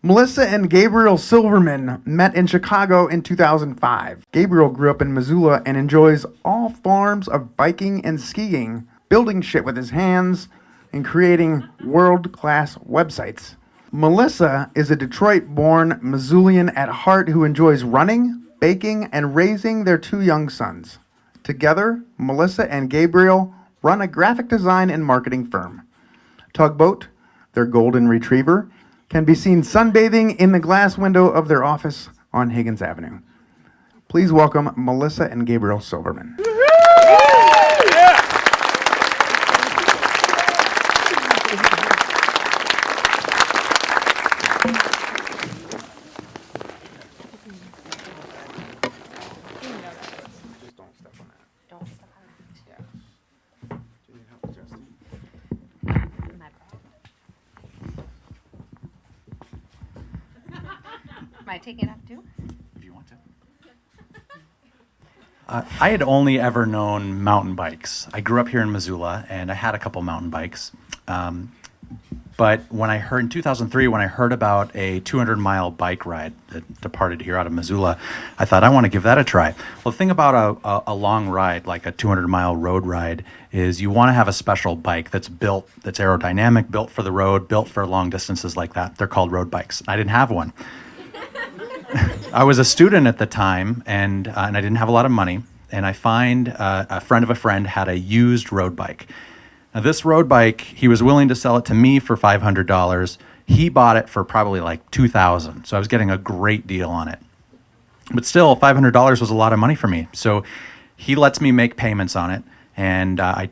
Melissa and Gabriel Silverman met in Chicago in 2005. Gabriel grew up in Missoula and enjoys all forms of biking and skiing, building shit with his hands, and creating world-class websites. Melissa is a Detroit-born Missoulian at heart who enjoys running, baking, and raising their two young sons. Together, Melissa and Gabriel run a graphic design and marketing firm. Tugboat, their golden retriever, can be seen sunbathing in the glass window of their office on Higgins Avenue. Please welcome Melissa and Gabriel Silverman. Am I taking it up too? If you want to. I had only ever known mountain bikes. I grew up here in Missoula, and I had a couple mountain bikes. But when I heard in 2003, when I heard about a 200-mile bike ride that departed here out of Missoula, I thought I want to give that a try. Well, the thing about a long ride, like a 200-mile road ride, is you want to have a special bike that's built, that's aerodynamic, built for the road, built for long distances like that. They're called road bikes. I didn't have one. I was a student at the time, and I didn't have a lot of money, and I find a friend of a friend had a used road bike. Now, this road bike, he was willing to sell it to me for $500. He bought it for probably like $2,000, so I was getting a great deal on it. But still, $500 was a lot of money for me, so he lets me make payments on it, and I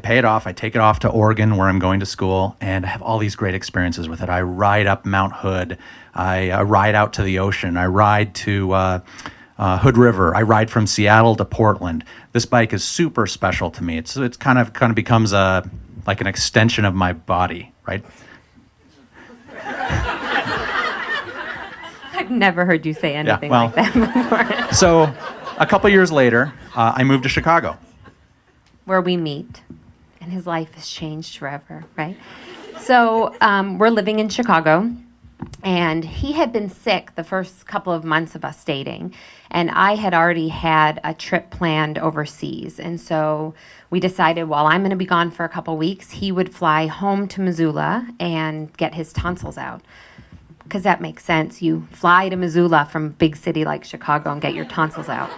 pay it off. I take it off to Oregon, where I'm going to school, and I have all these great experiences with it. I ride up Mount Hood. I ride out to the ocean. I ride to Hood River. I ride from Seattle to Portland. This bike is super special to me. It's kind of becomes like an extension of my body, right? I've never heard you say anything like that before. So a couple years later, I moved to Chicago. Where we meet, and his life has changed forever, right? So we're living in Chicago, and he had been sick the first couple of months of us dating, and I had already had a trip planned overseas. And so we decided while I'm going to be gone for a couple weeks, he would fly home to Missoula and get his tonsils out. Because that makes sense. You fly to Missoula from a big city like Chicago and get your tonsils out.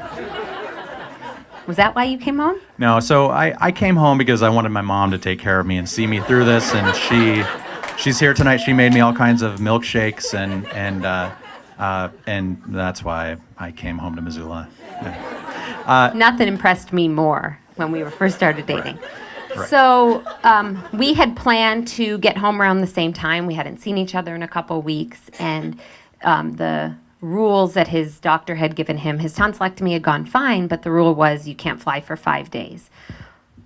Was that why you came home? No, so I came home because I wanted my mom to take care of me and see me through this, and she's here tonight. She made me all kinds of milkshakes, and that's why I came home to Missoula. Yeah. Nothing impressed me more when we first started dating. Right. So we had planned to get home around the same time. We hadn't seen each other in a couple weeks, and the rules that his doctor had given him, his tonsillectomy had gone fine, but the rule was you can't fly for 5 days.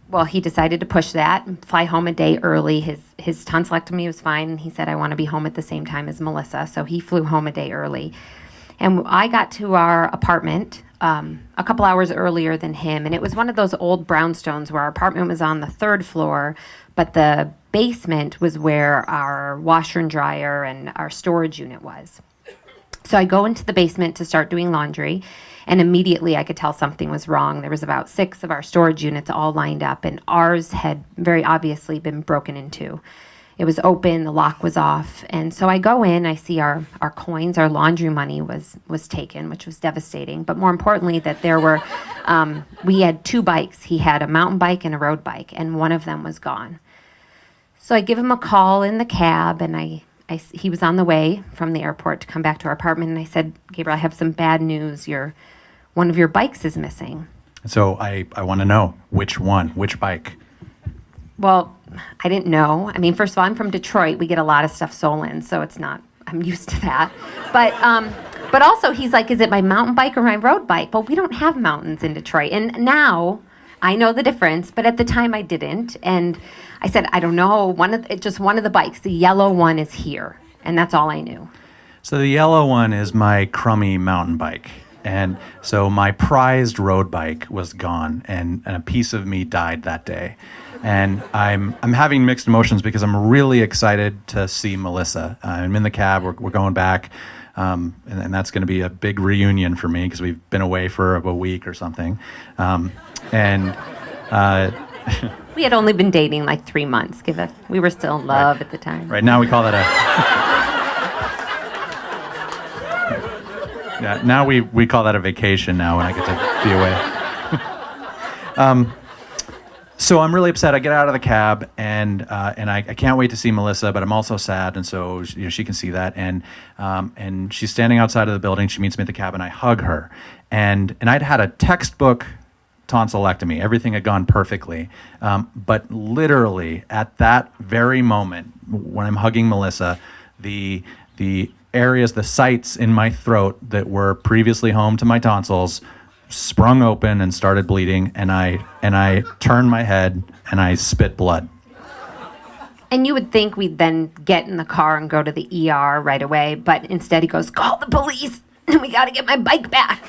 Well, he decided to push that and fly home a day early. His tonsillectomy was fine, and he said, I want to be home at the same time as Melissa, so he flew home a day early. And I got to our apartment a couple hours earlier than him, and it was one of those old brownstones where our apartment was on the 3rd floor, but the basement was where our washer and dryer and our storage unit was. So I go into the basement to start doing laundry, and immediately I could tell something was wrong. There was about 6 of our storage units all lined up, and ours had very obviously been broken into. It was open, the lock was off, and so I go in, I see our coins, our laundry money was taken, which was devastating. But more importantly, that there were, we had 2 bikes. He had a mountain bike and a road bike, and one of them was gone. So I give him a call in the cab, and he was on the way from the airport to come back to our apartment, and I said, Gabriel, I have some bad news. One of your bikes is missing. So I want to know which bike. Well, I didn't know. I mean, first of all, I'm from Detroit. We get a lot of stuff stolen, so I'm used to that. But also he's like, is it my mountain bike or my road bike? Well, we don't have mountains in Detroit. And now I know the difference, but at the time I didn't. And I said, I don't know, just one of the bikes, the yellow one is here. And that's all I knew. So the yellow one is my crummy mountain bike. And so my prized road bike was gone, and a piece of me died that day. And I'm having mixed emotions because I'm really excited to see Melissa. I'm in the cab. We're going back, and that's going to be a big reunion for me because we've been away for a week or something. And We had only been dating like 3 months. We were still in love at the time. right now we call that yeah, now we call that a vacation now when I get to be away. So I'm really upset. I get out of the cab and I can't wait to see Melissa, but I'm also sad, and so she can see that. And she's standing outside of the building. She meets me at the cab, and I hug her. And I'd had a textbook tonsillectomy. Everything had gone perfectly, but literally at that very moment when I'm hugging Melissa, the areas, the sites in my throat that were previously home to my tonsils sprung open and started bleeding, and I turned my head and I spit blood. And you would think we'd then get in the car and go to the ER right away, but instead he goes, "Call the police, we got to get my bike back."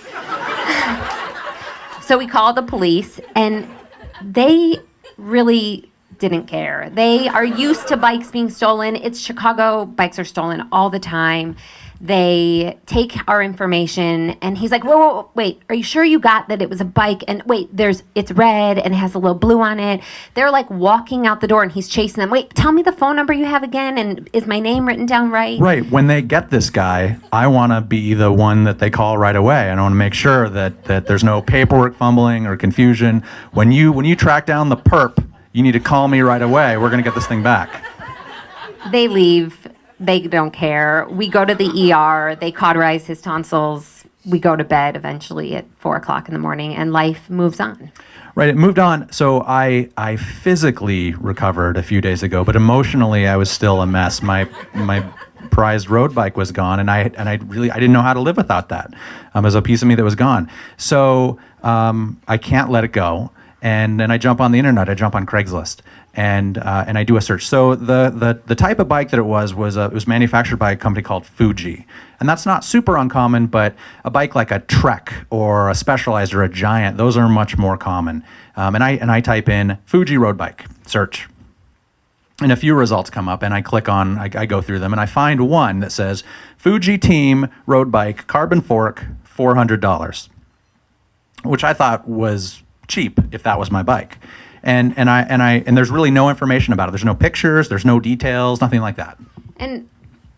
So we called the police, and they really didn't care. They are used to bikes being stolen. It's Chicago. Bikes are stolen all the time. They take our information, and he's like, whoa, wait, are you sure you got that it was a bike? And wait, it's red and it has a little blue on it. They're like walking out the door, and he's chasing them. Wait, tell me the phone number you have again, and is my name written down right? Right. When they get this guy, I want to be the one that they call right away. I want to make sure that there's no paperwork fumbling or confusion. When you track down the perp, you need to call me right away. We're going to get this thing back. They leave. They don't care. We go to the ER. They cauterize his tonsils. We go to bed eventually at 4 o'clock in the morning, and life moves on. Right, it moved on. So I physically recovered a few days ago, but emotionally I was still a mess. My prized road bike was gone, and I didn't know how to live without that. It was a piece of me that was gone. So I can't let it go. And then I jump on the internet. I jump on Craigslist, and I do a search. So the type of bike that it was manufactured by a company called Fuji, and that's not super uncommon. But a bike like a Trek or a Specialized or a Giant, those are much more common. And I type in Fuji road bike, search, and a few results come up, and I click on. I go through them, and I find one that says Fuji Team road bike, carbon fork, $400, which I thought was cheap if that was my bike, and there's really no information about it. There's no pictures, there's no details, nothing like that. And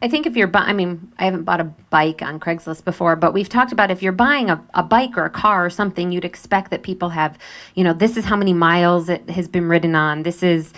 I think if you're I haven't bought a bike on Craigslist before, but we've talked about if you're buying a bike or a car or something, you'd expect that people have, this is how many miles it has been ridden on. This is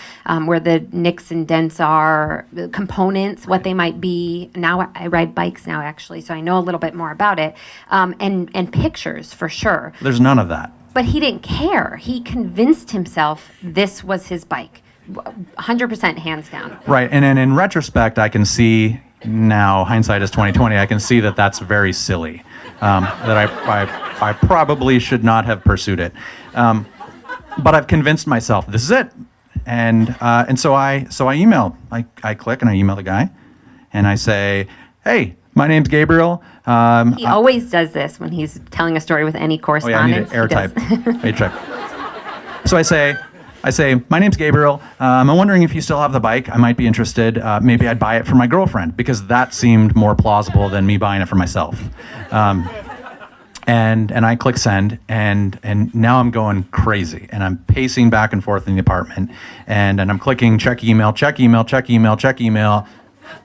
where the nicks and dents are, the components, what they might be. Now I ride bikes now, actually, so I know a little bit more about it, and pictures for sure. There's none of that. But he didn't care. He convinced himself this was his bike. 100% hands down. Right, and in retrospect, I can see now, hindsight is 2020, I can see that that's very silly. That I probably should not have pursued it. But I've convinced myself this is it. And so I email. I click and I email the guy, and I say, hey, my name's Gabriel. He always does this when he's telling a story with any correspondence. Oh yeah, I need to airtype. So I say, my name's Gabriel. I'm wondering if you still have the bike. I might be interested. Maybe I'd buy it for my girlfriend, because that seemed more plausible than me buying it for myself. And I click send, and now I'm going crazy, and I'm pacing back and forth in the apartment, and I'm clicking check email, check email, check email, check email.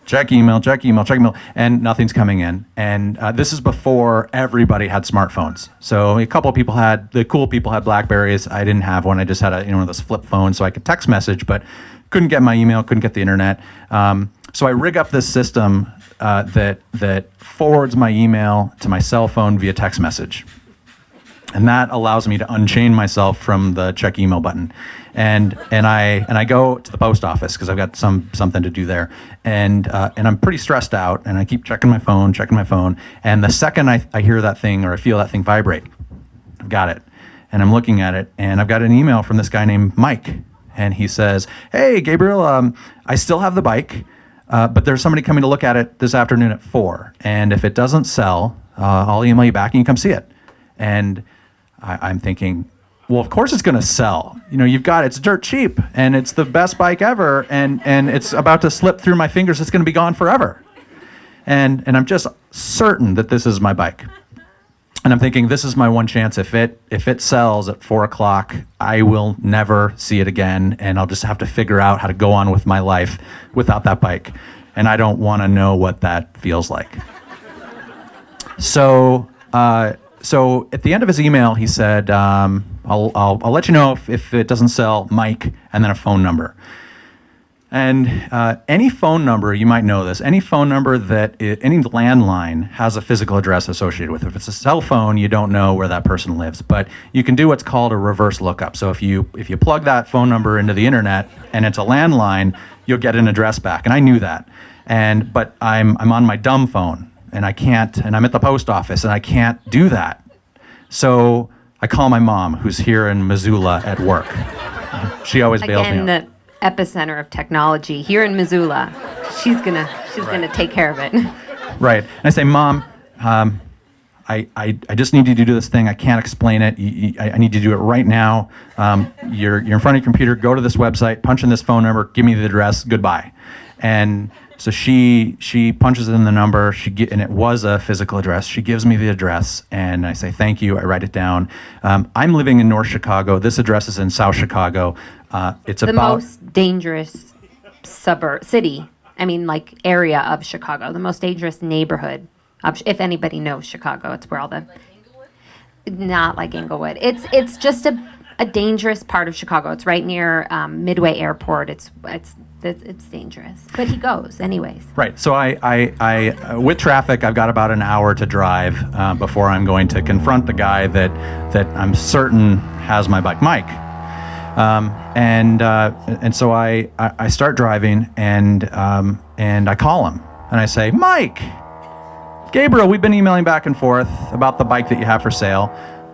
Check email, check email, check email, and nothing's coming in. And this is before everybody had smartphones. So a couple of people the cool people had Blackberries. I didn't have one. I just had one of those flip phones, so I could text message, but couldn't get my email, couldn't get the internet. So I rig up this system that forwards my email to my cell phone via text message. And that allows me to unchain myself from the check email button. And I go to the post office because I've got something to do there. And I'm pretty stressed out, and I keep checking my phone. And the second I hear that thing, or I feel that thing vibrate, I've got it. And I'm looking at it, and I've got an email from this guy named Mike. And he says, hey, Gabriel, I still have the bike, but there's somebody coming to look at it this afternoon at 4. And if it doesn't sell, I'll email you back and you come see it. And I'm thinking, well, of course it's going to sell. It's dirt cheap, and it's the best bike ever, and it's about to slip through my fingers. It's going to be gone forever. And I'm just certain that this is my bike. And I'm thinking, this is my one chance. If it sells at 4 o'clock, I will never see it again, and I'll just have to figure out how to go on with my life without that bike. And I don't want to know what that feels like. So at the end of his email, he said, I'll let you know if it doesn't sell, Mike, and then a phone number. And any phone number, you might know this, any phone number any landline has a physical address associated with it. If it's a cell phone, you don't know where that person lives. But you can do what's called a reverse lookup. So if you plug that phone number into the internet and it's a landline, you'll get an address back. And I knew that. But I'm on my dumb phone, and I can't, and I'm at the post office, and I can't do that. So I call my mom, who's here in Missoula at work. She always bails me out. The epicenter of technology here in Missoula. She's gonna take care of it. Right. And I say, Mom, I just need you to do this thing. I can't explain it. I need you to do it right now. You're in front of your computer. Go to this website. Punch in this phone number. Give me the address. Goodbye. And so she punches in the number. And it was a physical address. She gives me the address, and I say thank you. I write it down. I'm living in North Chicago. This address is in South Chicago. It's the most dangerous area of Chicago, the most dangerous neighborhood. If anybody knows Chicago, it's where not like Englewood. It's just a dangerous part of Chicago. It's right near Midway Airport. It's dangerous, but he goes anyways. Right. So I with traffic, I've got about an hour to drive before I'm going to confront the guy that I'm certain has my bike, Mike. And so I start driving, and I call him, and I say, Mike, Gabriel, we've been emailing back and forth about the bike that you have for sale.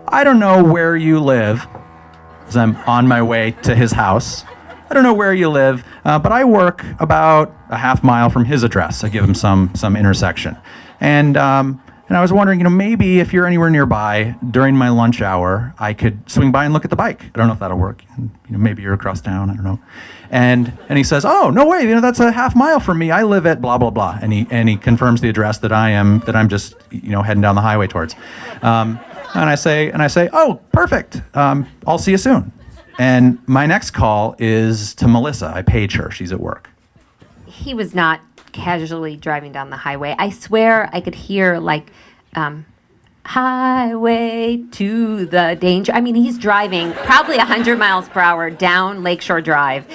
I don't know where you live, as I'm on my way to his house. I don't know where you live, but I work about a half mile from his address. I give him some intersection. And I was wondering, maybe if you're anywhere nearby during my lunch hour, I could swing by and look at the bike. I don't know if that'll work. Maybe you're across town. I don't know. And he says, oh, no way. That's a half mile from me. I live at blah, blah, blah. And he confirms the address that I'm just, heading down the highway towards. And I say, oh, perfect. I'll see you soon. And my next call is to Melissa. I page her. She's at work. He was not casually driving down the highway. I swear I could hear highway to the danger. I mean, he's driving probably 100 miles per hour down Lakeshore Drive.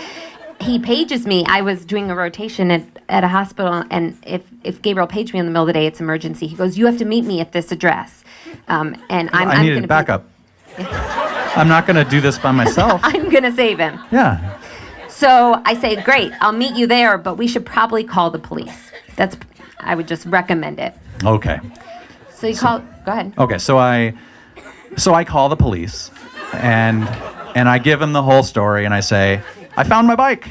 He pages me. I was doing a rotation at a hospital, and if Gabriel paged me in the middle of the day, it's emergency. He goes, you have to meet me at this address. And I needed backup. I'm not going to do this by myself. I'm going to save him. Yeah. So I say, great, I'll meet you there, but we should probably call the police. I would just recommend it. Okay. So go ahead. Okay, so I call the police, and I give him the whole story, and I say, I found my bike.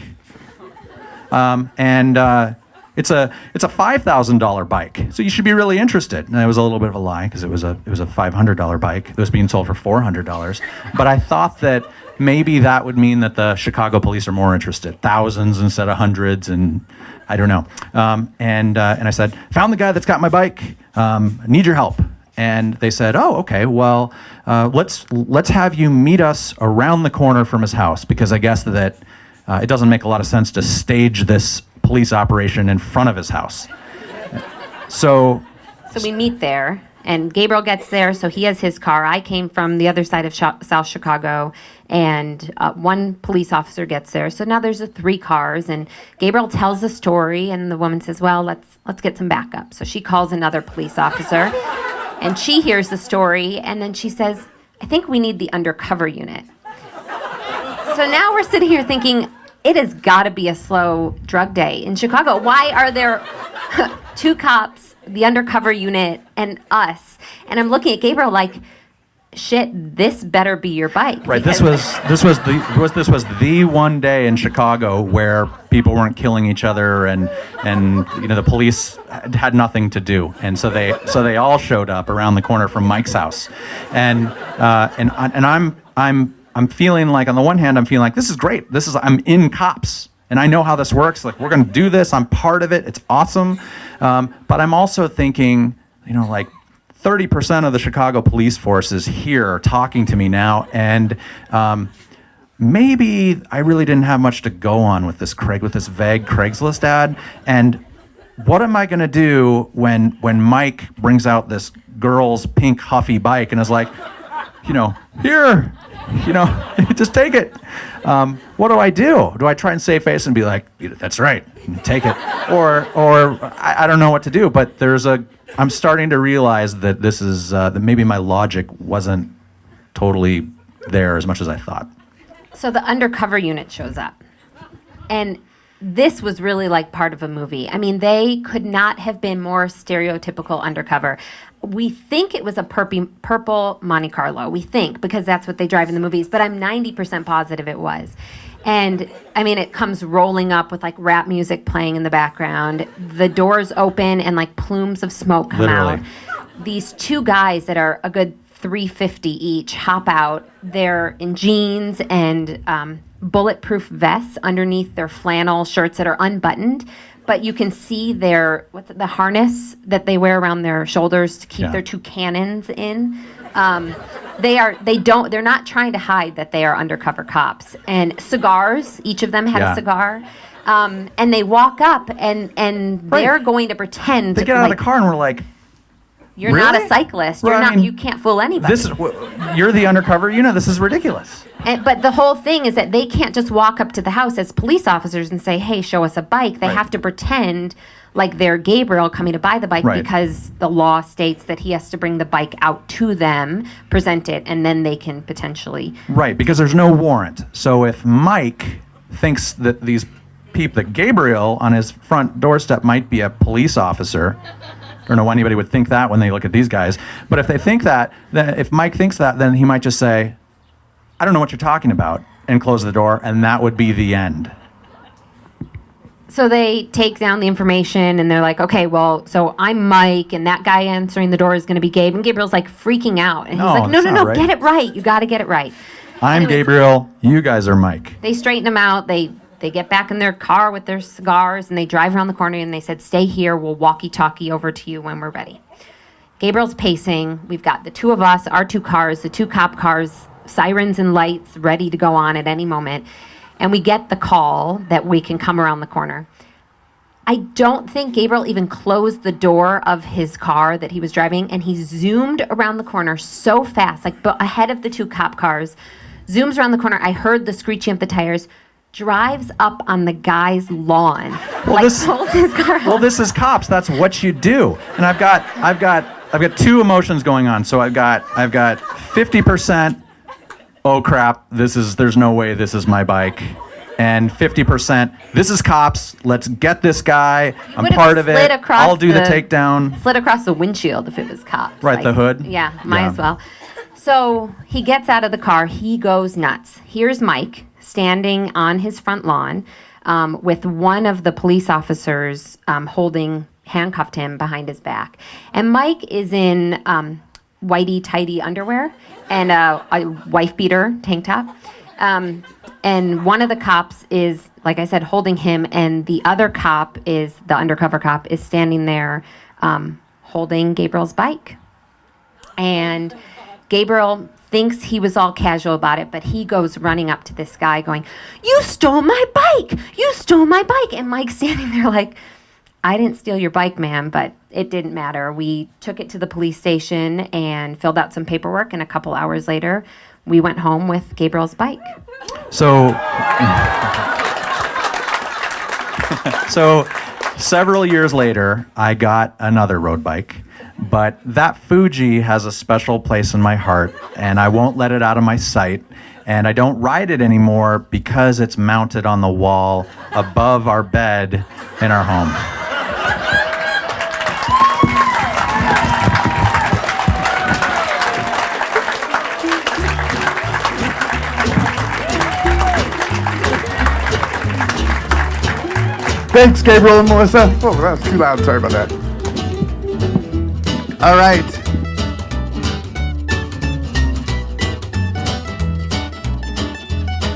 It's a $5,000 bike, so you should be really interested. And it was a little bit of a lie, because it was a $500 bike. It was being sold for $400. But I thought that maybe that would mean that the Chicago police are more interested, thousands instead of hundreds, and I don't know. And I said, found the guy that's got my bike. Need your help. And they said, oh, okay, well, let's have you meet us around the corner from his house, because I guess that it doesn't make a lot of sense to stage this police operation in front of his house. So we meet there, and Gabriel gets there, so he has his car. I came from the other side of South Chicago, and one police officer gets there. So now there's 3 cars, and Gabriel tells the story, and the woman says, well, let's get some backup. So she calls another police officer, and she hears the story, and then she says, I think we need the undercover unit. So now we're sitting here thinking, it has got to be a slow drug day in Chicago. Why are there 2 cops, the undercover unit, and us? And I'm looking at Gabriel like, shit, this better be your bike. Right. This was the one day in Chicago where people weren't killing each other, and the police had nothing to do, and so they all showed up around the corner from Mike's house, and I'm feeling like, on the one hand, I'm feeling like this is great. I'm in cops and I know how this works. Like, we're going to do this. I'm part of it. It's awesome. But I'm also thinking, like 30% of the Chicago police force is here talking to me now. And maybe I really didn't have much to go on with this vague Craigslist ad. And what am I going to do when Mike brings out this girl's pink Huffy bike and is like, here, just take it. What do I do? Do I try and save face and be like, that's right, take it? Or I don't know what to do, but I'm starting to realize that this is, that maybe my logic wasn't totally there as much as I thought. So the undercover unit shows up. And this was really like part of a movie. I mean, they could not have been more stereotypical undercover. We think it was a purple Monte Carlo. We think, because that's what they drive in the movies. But I'm 90% positive it was. And, I mean, it comes rolling up with, like, rap music playing in the background. The doors open and, like, plumes of smoke come out. These two guys that are a good $350 each hop out. They're in jeans and bulletproof vests underneath their flannel shirts that are unbuttoned, but you can see the harness that they wear around their shoulders to keep their two cannons in. They're not trying to hide that they are undercover cops. And cigars, each of them had a cigar. And they walk up and they're going to pretend. They get out of the car and we're like, you're really? not a cyclist. You can't fool anybody. You're the undercover unit. This is ridiculous. But the whole thing is that they can't just walk up to the house as police officers and say, hey, show us a bike. They have to pretend like they're Gabriel coming to buy the bike because the law states that he has to bring the bike out to them, present it, and then they can potentially... Right, because there's no warrant. So if Mike thinks that that Gabriel on his front doorstep might be a police officer... I don't know why anybody would think that when they look at these guys. But if they think that, then if Mike thinks that, then he might just say, I don't know what you're talking about, and close the door, and that would be the end. So they take down the information, and they're like, okay, well, so I'm Mike, and that guy answering the door is going to be Gabe. And Gabriel's like freaking out. And he's like, no, get it right. You got to get it right. I'm Gabriel. You guys are Mike. They straighten him out. They get back in their car with their cigars, and they drive around the corner, and they said, stay here. We'll walkie-talkie over to you when we're ready. Gabriel's pacing. We've got the two of us, our two cars, the two cop cars, sirens and lights ready to go on at any moment. And we get the call that we can come around the corner. I don't think Gabriel even closed the door of his car that he was driving, and he zoomed around the corner so fast, like ahead of the two cop cars, zooms around the corner. I heard the screeching of the tires, drives up on the guy's lawn. Pulls his car out. Well, this is cops. That's what you do. And I've got two emotions going on. So I've got 50%, oh crap, there's no way this is my bike. And 50%, this is cops. Let's get this guy. I'm part of it. I'll do the takedown. Slid across the windshield if it was cops. Right, the hood? Yeah, might as well. So he gets out of the car. He goes nuts. Here's Mike standing on his front lawn with one of the police officers handcuffed him behind his back. And Mike is in whitey tighty underwear and a wife beater tank top. And one of the cops is, like I said, holding him, and the other cop the undercover cop is standing there holding Gabriel's bike. And Gabriel thinks he was all casual about it, but he goes running up to this guy going, you stole my bike! You stole my bike! And Mike's standing there like, I didn't steal your bike, ma'am, but it didn't matter. We took it to the police station and filled out some paperwork, and a couple hours later, we went home with Gabriel's bike. So several years later, I got another road bike. But that Fuji has a special place in my heart, and I won't let it out of my sight. And I don't ride it anymore because it's mounted on the wall above our bed in our home. Thanks, Gabriel and Melissa. Oh, that was too loud. Sorry about that. All right.